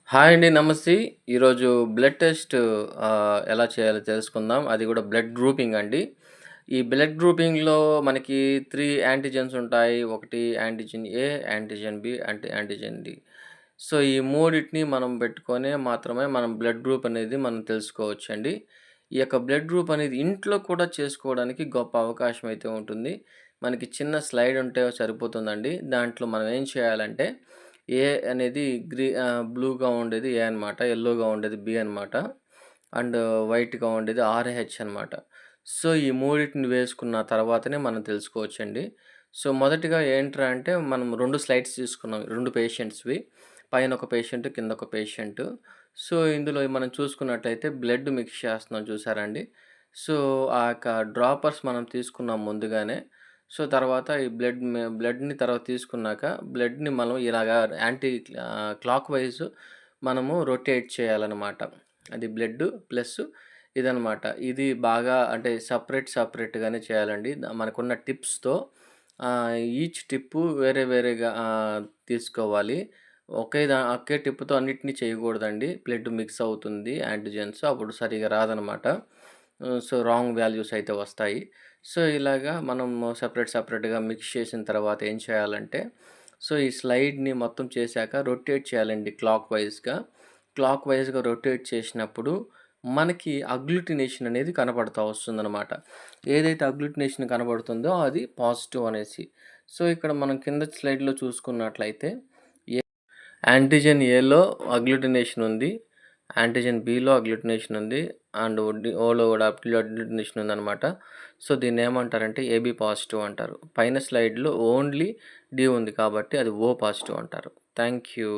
Hi అండి. నమస్తే. ఈరోజు బ్లడ్ టెస్ట్ ఎలా చేయాలో తెలుసుకుందాం. అది కూడా బ్లడ్ గ్రూపింగ్ అండి. ఈ బ్లడ్ గ్రూపింగ్‌లో మనకి 3 యాంటిజెన్స్ ఉంటాయి. ఒకటి antigen A, antigen B, antigen D. So, ఈ మూడిటిని మనం పెట్టుకొనే మాత్రమే మనం బ్లడ్ గ్రూప్ అనేది మనం తెలుసుకోవచ్చండి. ఈ యొక్క బ్లడ్ గ్రూప్ అనేది ఇంట్లో కూడా చేసుకోవడానికి గొప్ప అవకాశం అయితే ఉంటుంది. మనకి చిన్న స్లైడ్ ఉంటే సరిపోతుందండి. దాంట్లో మనం ఏం చేయాలంటే ఏ అనేది బ్లూగా ఉండేది ఏ అనమాట. యెల్లోగా ఉండేది బి అనమాట. అండ్ వైట్‌గా ఉండేది ఆర్‌హెచ్ అనమాట. సో, ఈ మూడిటిని వేసుకున్న తర్వాతనే మనం తెలుసుకోవచ్చండి. సో, మొదటిగా ఏంట్రా అంటే మనం 2 స్లైడ్స్ తీసుకున్నాం. 2 పేషెంట్స్‌వి. పైన ఒక పేషెంట్, కింద ఒక పేషెంట్. సో, ఇందులో మనం చూసుకున్నట్లయితే బ్లడ్ మిక్స్ చేస్తున్నాం చూసారా అండి. సో, ఆ యొక్క డ్రాపర్స్ మనం తీసుకున్నాం ముందుగానే. సో, తర్వాత ఈ బ్లడ్‌ని తర్వాత తీసుకున్నాక బ్లడ్‌ని మనం ఇలాగా క్లాక్ వైస్ మనము రొటేట్ చేయాలనమాట. అది బ్లడ్ ప్లస్ ఇదనమాట. ఇది బాగా అంటే సెపరేట్‌గానే చేయాలండి. మనకున్న టిప్స్‌తో ఈచ్ టిప్పు వేరే వేరేగా తీసుకోవాలి. ఒకే టిప్‌తో అన్నిటిని చేయకూడదండి. బ్లడ్ మిక్స్ అవుతుంది యాంటిజెన్స్ అప్పుడు సరిగ్గా రాదనమాట. సో, రాంగ్ వాల్యూస్ అయితే వస్తాయి. సో, ఇలాగా మనము సెపరేట్‌గా మిక్స్ చేసిన తర్వాత ఏం చేయాలంటే, సో, ఈ స్లైడ్‌ని మొత్తం చేశాక రొటేట్ చేయాలండి క్లాక్ వైస్‌గా రొటేట్ చేసినప్పుడు మనకి అగ్గ్లూటినేషన్ అనేది కనపడతా వస్తుందనమాట. ఏదైతే అగ్గ్లూటినేషన్ కనబడుతుందో అది పాజిటివ్ అనేసి. సో, ఇక్కడ మనం కింద స్లైడ్‌లో చూసుకున్నట్లయితే ఏ యాంటిజెన్ ఏలో అగ్గ్లూటినేషన్ ఉంది. యాంటిజెన్ బిలో అగ్గ్లూటినేషన్ ఉంది. అండ్ ఓలో కూడా అగ్గ్లూటినేషన్ ఉందనమాట. సో, దీన్నేమంటారంటే ఏబీ పాజిటివ్ అంటారు. పైన స్లైడ్‌లో ఓన్లీ డి ఉంది కాబట్టి అది ఓ పాజిటివ్ అంటారు. Thank you.